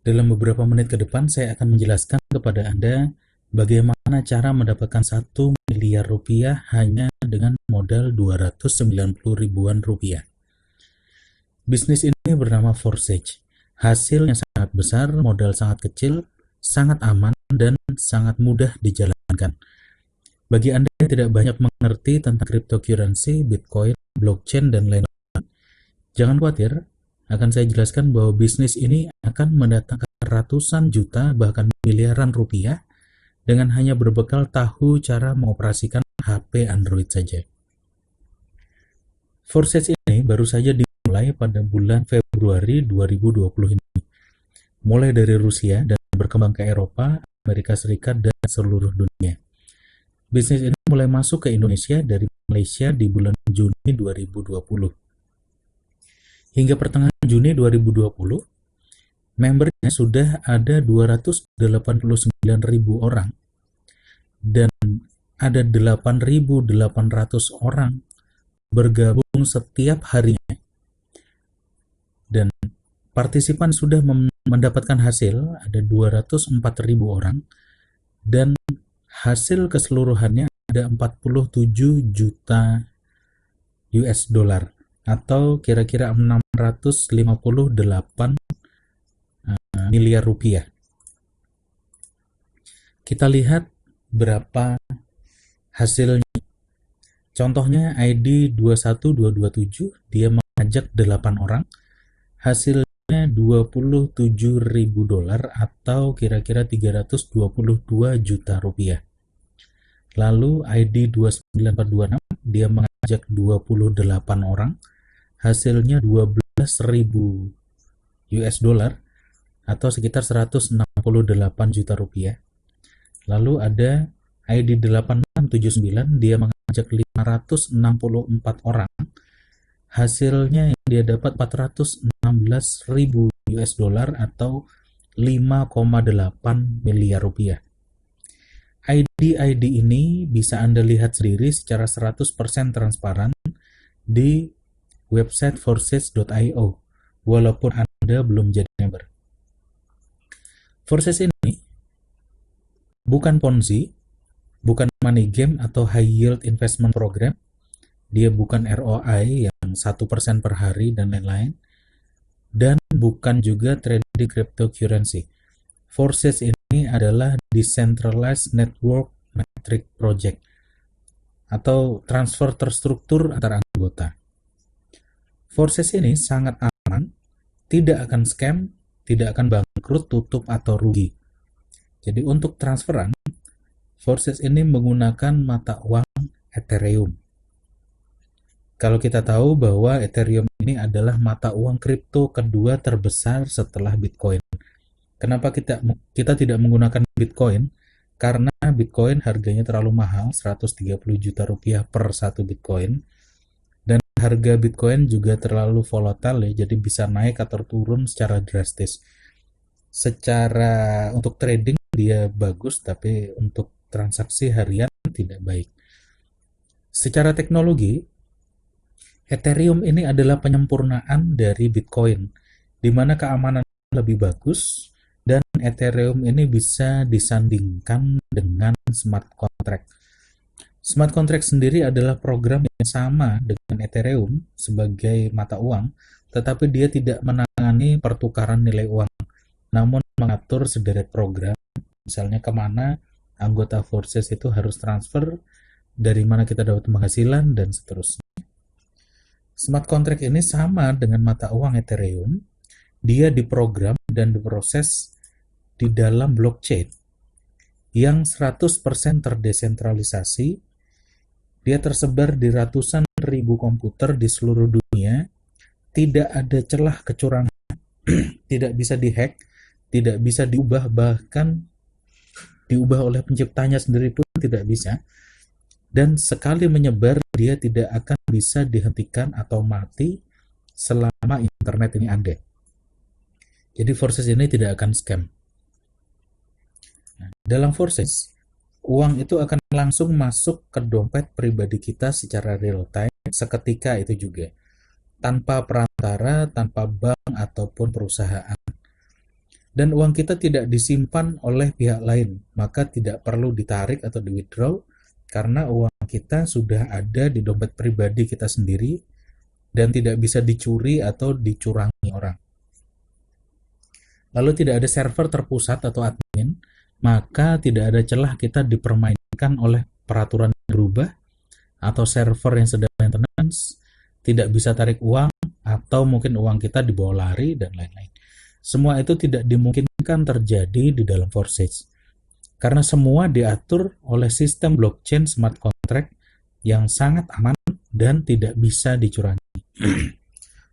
Dalam beberapa menit ke depan, saya akan menjelaskan kepada Anda bagaimana cara mendapatkan 1 miliar rupiah hanya dengan modal 290 ribuan rupiah. Bisnis ini bernama Forsage. Hasilnya sangat besar, modal sangat kecil, sangat aman, dan sangat mudah dijalankan. Bagi Anda yang tidak banyak mengerti tentang cryptocurrency, Bitcoin, blockchain, dan lain-lain, jangan khawatir, akan saya jelaskan bahwa bisnis ini akan mendatangkan ratusan juta bahkan miliaran rupiah dengan hanya berbekal tahu cara mengoperasikan HP Android saja. Forsage ini baru saja dimulai pada bulan Februari 2020 ini. Mulai dari Rusia dan berkembang ke Eropa, Amerika Serikat, dan seluruh dunia. Bisnis ini mulai masuk ke Indonesia dari Malaysia di bulan Juni 2020. Hingga pertengahan Juni 2020, membernya sudah ada 289.000 orang dan ada 8.800 orang bergabung setiap harinya, dan partisipan sudah mendapatkan hasil ada 204.000 orang, dan hasil keseluruhannya ada 47 juta US dollar atau kira-kira 658 miliar rupiah. Kita lihat berapa hasilnya. Contohnya ID 21227, dia mengajak 8 orang, hasilnya 27.000 dolar atau kira-kira 322 juta rupiah. Lalu ID 29426, dia mengajak 28 orang, hasilnya 12.000 US dollar atau sekitar 168 juta rupiah. Lalu ada ID 8679, dia mengajak 564 orang, hasilnya yang dia dapat 416.000 US dollar atau 5,8 miliar rupiah. ID-ID ini bisa Anda lihat sendiri secara 100% transparan di website forsage.io walaupun Anda belum jadi member. Forsage ini bukan Ponzi, bukan money game atau high yield investment program, dia bukan ROI yang 1% per hari dan lain-lain, dan bukan juga trading cryptocurrency. Forsage ini adalah Decentralized Network Metric Project atau transfer terstruktur antar anggota. Forsage ini sangat aman, tidak akan scam, tidak akan bangkrut, tutup, atau rugi. Jadi untuk transferan, Forsage ini menggunakan mata uang Ethereum. Kalau kita tahu bahwa Ethereum ini adalah mata uang kripto kedua terbesar setelah Bitcoin. Kenapa kita tidak menggunakan Bitcoin? Karena Bitcoin harganya terlalu mahal, 130 juta rupiah per satu Bitcoin. Dan harga Bitcoin juga terlalu volatile ya, jadi bisa naik atau turun secara drastis. Secara untuk trading dia bagus, tapi untuk transaksi harian tidak baik. Secara teknologi, Ethereum ini adalah penyempurnaan dari Bitcoin, di mana keamanan lebih bagus, dan Ethereum ini bisa disandingkan dengan smart contract. Smart contract sendiri adalah program yang sama dengan Ethereum sebagai mata uang, tetapi dia tidak menangani pertukaran nilai uang, namun mengatur sederet program, misalnya kemana anggota Forsage itu harus transfer, dari mana kita dapat penghasilan, dan seterusnya. Smart contract ini sama dengan mata uang Ethereum, dia diprogram dan diproses di dalam blockchain yang 100% terdesentralisasi. Dia tersebar di ratusan ribu komputer di seluruh dunia, tidak ada celah kecurangan, tidak bisa dihack, tidak bisa diubah, bahkan diubah oleh penciptanya sendiri pun tidak bisa. Dan sekali menyebar, dia tidak akan bisa dihentikan atau mati selama internet ini ada. Jadi Forsage ini tidak akan scam. Nah, dalam Forsage, uang itu akan langsung masuk ke dompet pribadi kita secara real time seketika itu juga, tanpa perantara, tanpa bank ataupun perusahaan. dan uang kita tidak disimpan oleh pihak lain, maka tidak perlu ditarik atau di-withdraw karena uang kita sudah ada di dompet pribadi kita sendiri dan tidak bisa dicuri atau dicurangi orang. Lalu tidak ada server terpusat atau admin, maka tidak ada celah kita dipermainkan oleh peraturan yang berubah atau server yang sedang maintenance, tidak bisa tarik uang, atau mungkin uang kita dibawa lari, dan lain-lain. Semua itu tidak dimungkinkan terjadi di dalam Forsage, karena semua diatur oleh sistem blockchain smart contract yang sangat aman dan tidak bisa dicurangi.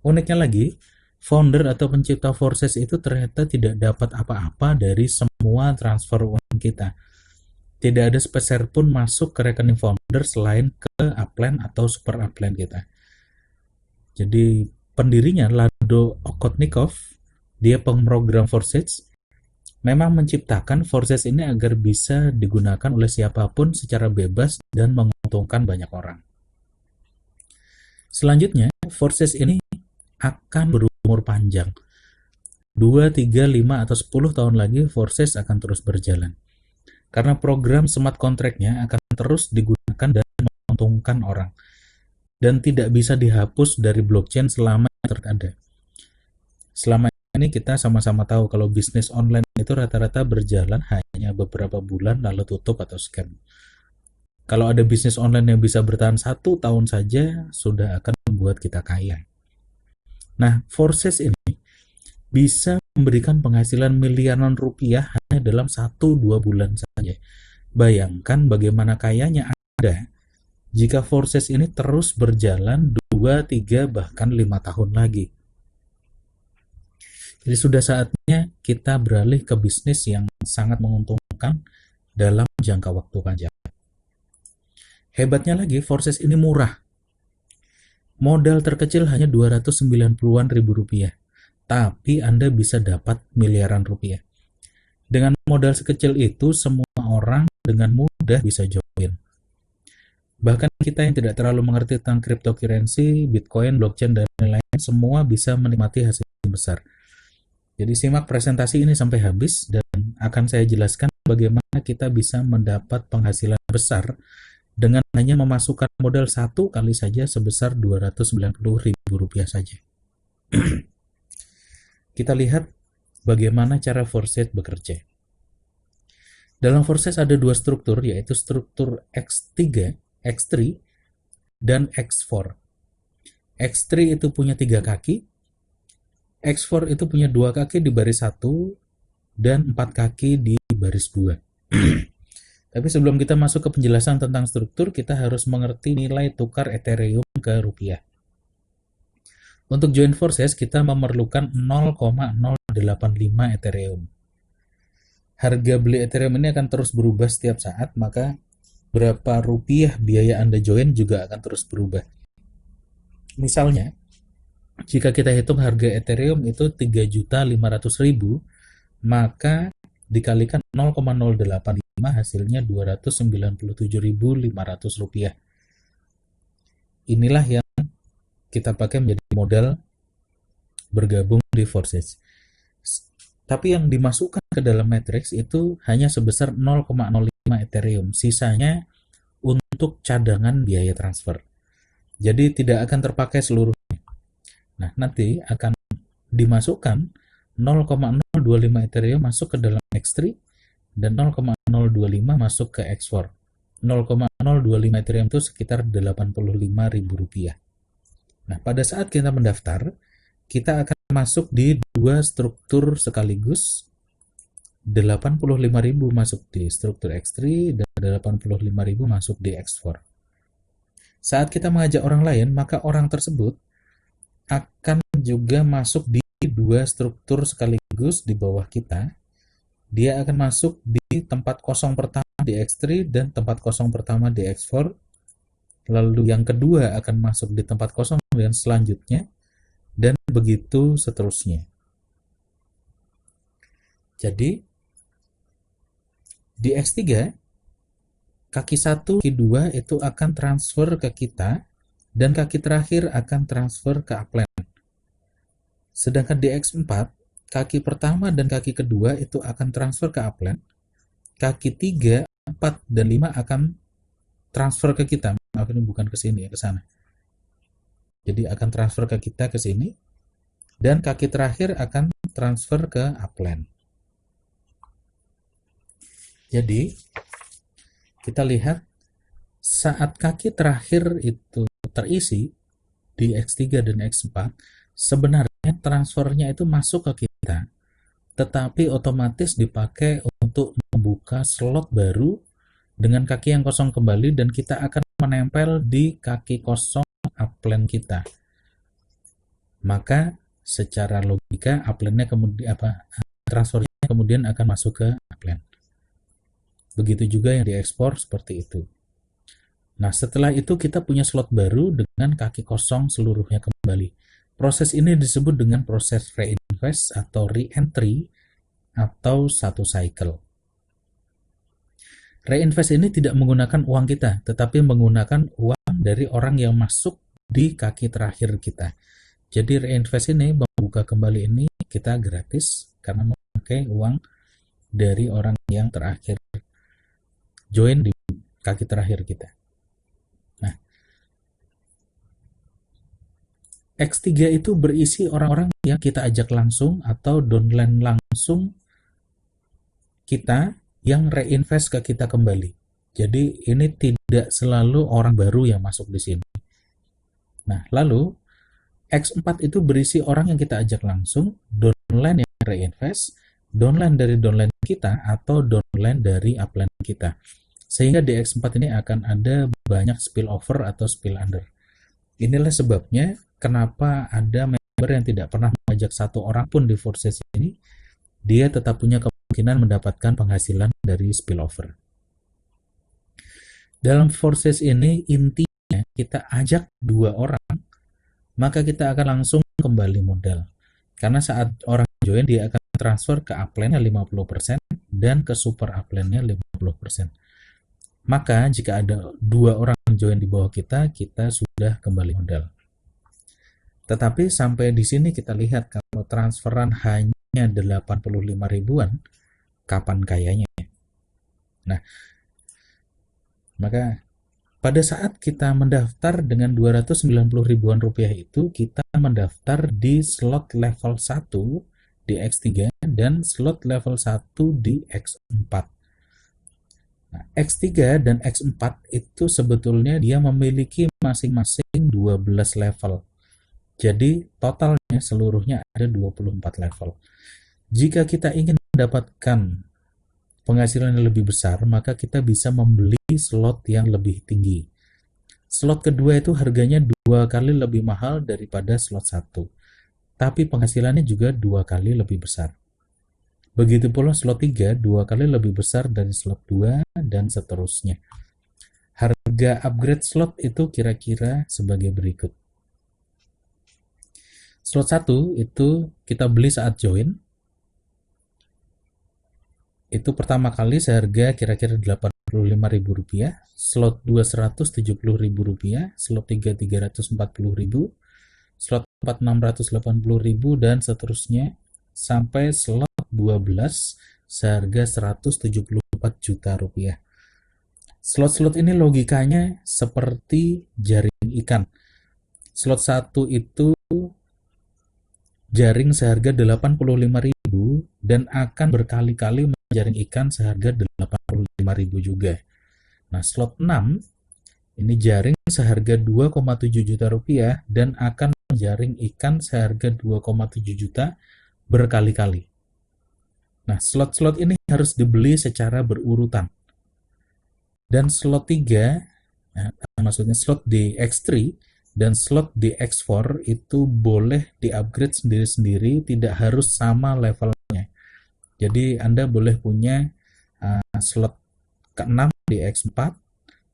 Uniknya lagi, founder atau pencipta Forsage itu ternyata tidak dapat apa-apa dari semua transfer uang kita. Tidak ada sepeser pun masuk ke rekening founder selain ke upline atau super upline kita. Jadi pendirinya Lado Okotnikov, dia pemrogram Forsage, memang menciptakan Forsage ini agar bisa digunakan oleh siapapun secara bebas dan menguntungkan banyak orang. Selanjutnya, Forsage ini akan berumur panjang. 2, 3, 5, atau 10 tahun lagi Forsage akan terus berjalan. Karena program smart contract-nya akan terus digunakan dan menguntungkan orang. Dan tidak bisa dihapus dari blockchain selama ada. Selama ini kita sama-sama tahu kalau bisnis online itu rata-rata berjalan hanya beberapa bulan lalu tutup atau scam. Kalau ada bisnis online yang bisa bertahan 1 tahun saja, sudah akan membuat kita kaya. Nah, Forsage ini bisa memberikan penghasilan miliaran rupiah hanya dalam 1-2 bulan saja. Bayangkan bagaimana kayanya Anda jika Forsage ini terus berjalan 2, 3, bahkan 5 tahun lagi. Jadi sudah saatnya kita beralih ke bisnis yang sangat menguntungkan dalam jangka waktu panjang. Hebatnya lagi, Forsage ini murah. Modal terkecil hanya 290-an ribu rupiah. Tapi Anda bisa dapat miliaran rupiah. Dengan modal sekecil itu, semua orang dengan mudah bisa join. Bahkan kita yang tidak terlalu mengerti tentang cryptocurrency, Bitcoin, blockchain, dan lain-lain, semua bisa menikmati hasil besar. Jadi simak presentasi ini sampai habis dan akan saya jelaskan bagaimana kita bisa mendapat penghasilan besar dengan hanya memasukkan modal 1 kali saja sebesar 290 ribu rupiah saja. Kita lihat bagaimana cara Forsage bekerja. Dalam Forsage ada 2 struktur, yaitu struktur X3, X3, dan X4. X3 itu punya 3 kaki, X4 itu punya 2 kaki di baris 1, dan 4 kaki di baris 2. Tapi sebelum kita masuk ke penjelasan tentang struktur, kita harus mengerti nilai tukar Ethereum ke rupiah. Untuk join Forsage, kita memerlukan 0,085 Ethereum. Harga beli Ethereum ini akan terus berubah setiap saat, maka berapa rupiah biaya Anda join juga akan terus berubah. Misalnya, jika kita hitung harga Ethereum itu 3.500.000, maka dikalikan 0,085 hasilnya 297.500 rupiah. Inilah yang kita pakai menjadi modal bergabung di Forsage. Tapi yang dimasukkan ke dalam matrix itu hanya sebesar 0,05 Ethereum. Sisanya untuk cadangan biaya transfer. Jadi tidak akan terpakai seluruhnya. Nah, nanti akan dimasukkan 0,025 Ethereum masuk ke dalam X3 dan 0,025 masuk ke X4. 0,025 Ethereum itu sekitar 85.000 rupiah. Nah, pada saat kita mendaftar, kita akan masuk di 2 struktur sekaligus. 85.000 masuk di struktur X3 dan 85.000 masuk di X4. Saat kita mengajak orang lain, maka orang tersebut akan juga masuk di 2 struktur sekaligus di bawah kita. Dia akan masuk di tempat kosong pertama di X3 dan tempat kosong pertama di X4. Lalu yang kedua akan masuk di tempat kosong dan selanjutnya, dan begitu seterusnya. Jadi di X3, kaki 1, kaki 2 itu akan transfer ke kita, dan kaki terakhir akan transfer ke upline. Sedangkan di X4, kaki pertama dan kaki kedua itu akan transfer ke upline, kaki 3, 4, dan 5 akan transfer ke kita. Maaf, ini bukan ke sini, ke sana. Jadi akan transfer ke kita ke sini, dan kaki terakhir akan transfer ke upline. Jadi kita lihat saat kaki terakhir itu terisi di X3 dan X4, sebenarnya transfernya itu masuk ke kita, tetapi otomatis dipakai untuk membuka slot baru dengan kaki yang kosong kembali, dan kita akan menempel di kaki kosong upline kita. Maka secara logika upline-nya kemudian transfernya kemudian akan masuk ke upline. Begitu juga yang diekspor seperti itu. Nah, setelah itu kita punya slot baru dengan kaki kosong seluruhnya kembali. Proses ini disebut dengan proses reinvest atau re-entry atau satu cycle. Reinvest ini tidak menggunakan uang kita, tetapi menggunakan uang dari orang yang masuk di kaki terakhir kita. Jadi reinvest ini, membuka kembali ini, kita gratis karena memakai uang dari orang yang terakhir join di kaki terakhir kita. Nah, X3 itu berisi orang-orang yang kita ajak langsung atau downline langsung kita yang reinvest ke kita kembali. Jadi ini tidak selalu orang baru yang masuk di sini. Nah, lalu X4 itu berisi orang yang kita ajak langsung, downline yang reinvest, downline dari downline kita atau downline dari upline kita. Sehingga di X4 ini akan ada banyak spillover atau spill under. Inilah sebabnya kenapa ada member yang tidak pernah mengajak satu orang pun di forces ini, dia tetap punya kemungkinan mendapatkan penghasilan dari spillover. Dalam forces ini intinya kita ajak 2 orang, maka kita akan langsung kembali modal. Karena saat orang join dia akan transfer ke upline-nya 50% dan ke super upline-nya 50%. Maka jika ada 2 orang join di bawah kita, kita sudah kembali modal. Tetapi sampai di sini kita lihat kalau transferan hanya 85 ribuan, kapan kayanya? Nah, maka pada saat kita mendaftar dengan 290 ribuan rupiah itu, kita mendaftar di slot level 1 di X3 dan slot level 1 di X4. Nah, X3 dan X4 itu sebetulnya dia memiliki masing-masing 12 level. Jadi totalnya seluruhnya ada 24 level. Jika kita ingin mendapatkan penghasilan yang lebih besar, maka kita bisa membeli slot yang lebih tinggi. Slot kedua itu harganya 2 kali lebih mahal daripada slot 1. Tapi penghasilannya juga 2 kali lebih besar. Begitu pula slot 3 2 kali lebih besar dari slot 2 dan seterusnya. Harga upgrade slot itu kira-kira sebagai berikut. Slot 1 itu kita beli saat join. Itu pertama kali seharga kira-kira Rp85.000, slot 2 Rp170.000, slot 3 Rp340.000, slot 4 Rp680.000 dan seterusnya sampai slot 12 seharga Rp174 juta. Slot-slot ini logikanya seperti jaring ikan. Slot 1 itu jaring seharga Rp85.000 dan akan berkali-kali menjaring ikan seharga Rp85.000 juga. Nah, slot 6 ini jaring seharga Rp2,7 juta dan akan menjaring ikan seharga Rp2,7 juta berkali-kali. Nah, slot-slot ini harus dibeli secara berurutan. Dan slot 3, maksudnya slot di X3 dan slot di X4 itu boleh di-upgrade sendiri-sendiri, tidak harus sama levelnya. Jadi Anda boleh punya slot ke-6 di X4,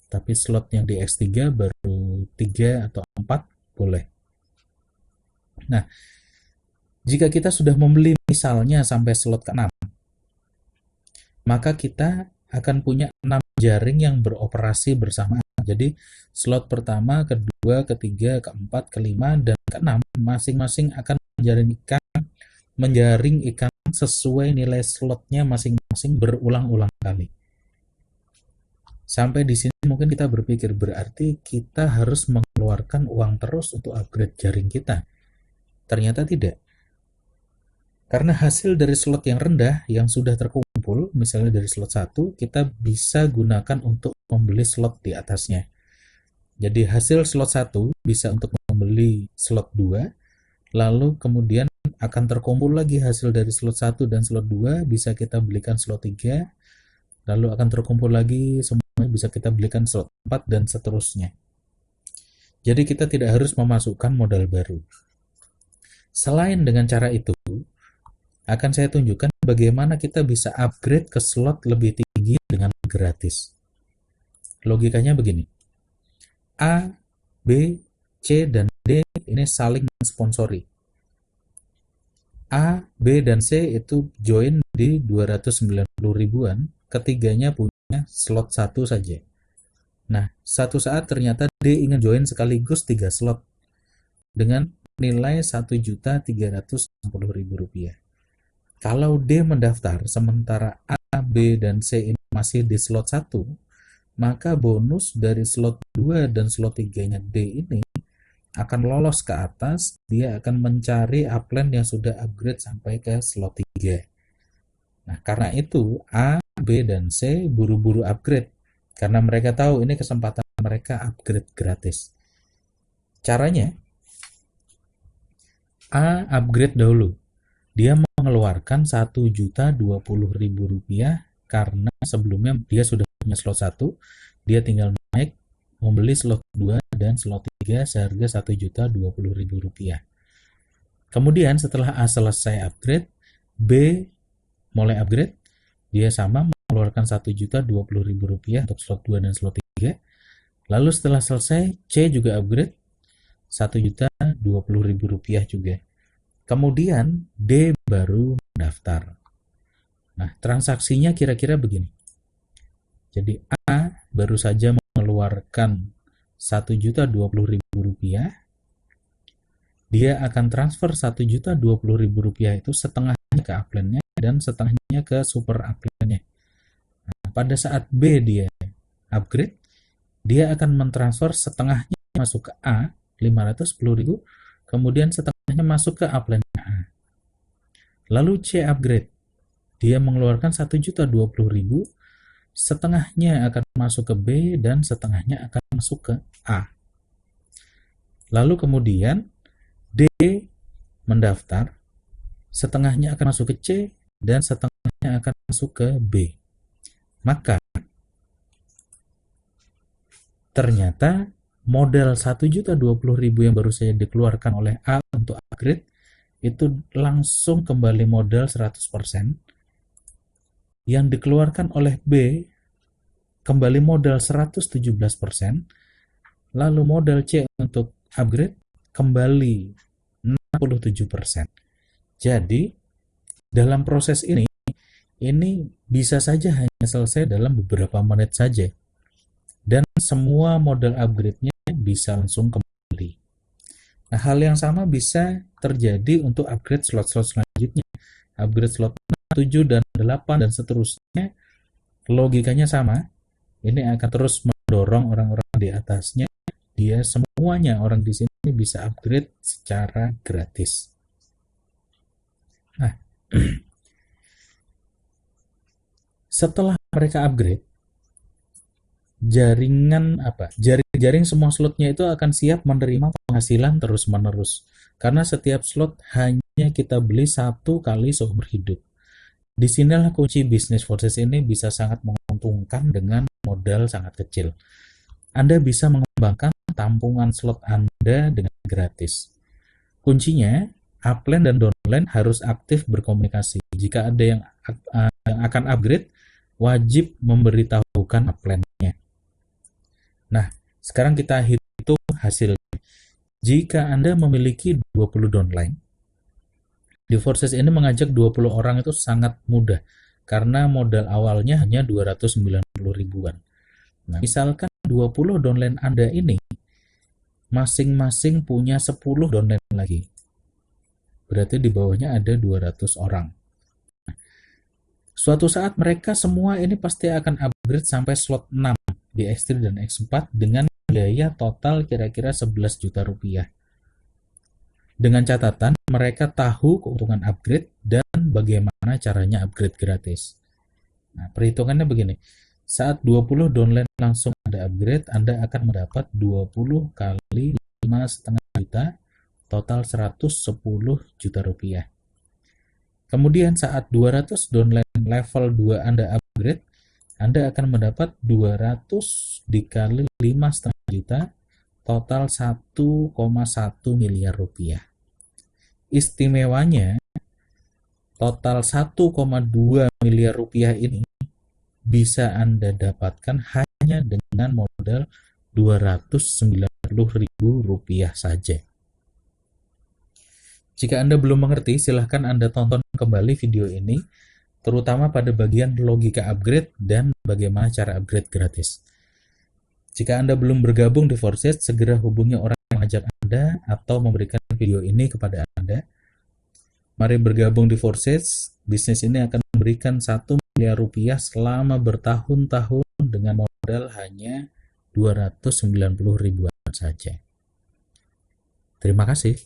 tapi slot yang di X3 baru 3 atau 4 boleh. Nah, jika kita sudah membeli misalnya sampai slot ke-6, maka kita akan punya 6 jaring yang beroperasi bersamaan. Jadi slot pertama, kedua, ketiga, keempat, kelima, dan keenam masing-masing akan menjaring ikan menjaring ikan sesuai nilai slotnya masing-masing berulang-ulang kali. Sampai di sini mungkin kita berpikir berarti kita harus mengeluarkan uang terus untuk upgrade jaring kita. Ternyata tidak. Karena hasil dari slot yang rendah yang sudah terkumpul, misalnya dari slot 1, kita bisa gunakan untuk membeli slot di atasnya. Jadi hasil slot 1 bisa untuk membeli slot 2, lalu kemudian akan terkumpul lagi hasil dari slot 1 dan slot 2, bisa kita belikan slot 3, lalu akan terkumpul lagi semuanya bisa kita belikan slot 4 dan seterusnya. Jadi kita tidak harus memasukkan modal baru. Selain dengan cara itu, akan saya tunjukkan bagaimana kita bisa upgrade ke slot lebih tinggi dengan gratis. Logikanya begini. A, B, C, dan D ini saling mensponsori. A, B, dan C itu join di 290 ribuan, ketiganya punya slot 1 saja. Nah, satu saat ternyata D ingin join sekaligus 3 slot dengan nilai Rp1.360.000. Kalau D mendaftar sementara A, B, dan C ini masih di slot 1, maka bonus dari slot 2 dan slot 3-nya D ini akan lolos ke atas, dia akan mencari upline yang sudah upgrade sampai ke slot 3. Nah, karena itu A, B, dan C buru-buru upgrade karena mereka tahu ini kesempatan mereka upgrade gratis. Caranya, A upgrade dahulu. Dia mengeluarkan Rp1.020.000 karena sebelumnya dia sudah punya slot 1, dia tinggal naik membeli slot 2 dan slot 3 seharga Rp1.020.000. Kemudian setelah A selesai upgrade, B mulai upgrade, dia sama mengeluarkan Rp1.020.000 untuk slot 2 dan slot 3. Lalu setelah selesai, C juga upgrade Rp1.020.000 juga. Kemudian D baru mendaftar. Nah, transaksinya kira-kira begini. Jadi A baru saja mengeluarkan Rp1.020.000, dia akan transfer Rp1.020.000 itu setengahnya ke upline-nya dan setengahnya ke super upline-nya. Nah, pada saat B dia upgrade, dia akan mentransfer setengahnya masuk ke A, 510.000, kemudian setengahnya masuk ke upline A. Lalu C upgrade, dia mengeluarkan Rp1.020.000, setengahnya akan masuk ke B dan setengahnya akan masuk ke A. Lalu kemudian D mendaftar, setengahnya akan masuk ke C dan setengahnya akan masuk ke B. Maka ternyata modal Rp1.020.000 yang baru saja dikeluarkan oleh A untuk upgrade itu langsung kembali modal 100%. Yang dikeluarkan oleh B kembali modal 117%. Lalu modal C untuk upgrade kembali 67%. Jadi dalam proses ini bisa saja hanya selesai dalam beberapa menit saja. Dan semua modal upgrade-nya bisa langsung kembali. Nah, hal yang sama bisa terjadi untuk upgrade slot-slot selanjutnya. Upgrade slot 7 dan 8 dan seterusnya. Logikanya sama. Ini akan terus mendorong orang-orang di atasnya. Dia semuanya orang di sini bisa upgrade secara gratis. Nah, setelah mereka upgrade, jaring semua slotnya itu akan siap menerima penghasilan terus-menerus. Karena setiap slot hanya kita beli 1 kali seumur hidup. Disinilah kunci bisnis Forces ini bisa sangat menguntungkan dengan modal sangat kecil. Anda bisa mengembangkan tampungan slot Anda dengan gratis. Kuncinya, upline dan downline harus aktif berkomunikasi. Jika ada yang akan upgrade, wajib memberitahukan upline-nya. Nah, sekarang kita hitung hasilnya. Jika Anda memiliki 20 downline, di Forces ini mengajak 20 orang itu sangat mudah, karena modal awalnya hanya 290 ribuan. Nah, misalkan 20 downline Anda ini masing-masing punya 10 downline lagi. berarti di bawahnya ada 200 orang. Suatu saat mereka semua ini pasti akan upgrade sampai slot 6 di X3 dan X4 dengan biaya total kira-kira 11 juta rupiah. Dengan catatan mereka tahu keuntungan upgrade dan bagaimana caranya upgrade gratis. Nah, perhitungannya begini. Saat 20 downline langsung ada upgrade, Anda akan mendapat 20 kali 5,5 juta, total 110 juta rupiah. Kemudian saat 200 downline level 2 Anda upgrade, Anda akan mendapat 200 dikali 5,5 juta, total 1,1 miliar rupiah. Istimewanya, total 1,2 miliar rupiah ini bisa Anda dapatkan hanya dengan modal 290 ribu rupiah saja. Jika Anda belum mengerti, silahkan Anda tonton kembali video ini, terutama pada bagian logika upgrade dan bagaimana cara upgrade gratis. Jika Anda belum bergabung di Forces, segera hubungi orang yang mengajak Anda atau memberikan video ini kepada Anda. Mari bergabung di Forces. Bisnis ini akan memberikan 1 miliar rupiah selama bertahun-tahun dengan modal hanya 290 ribuan saja. Terima kasih.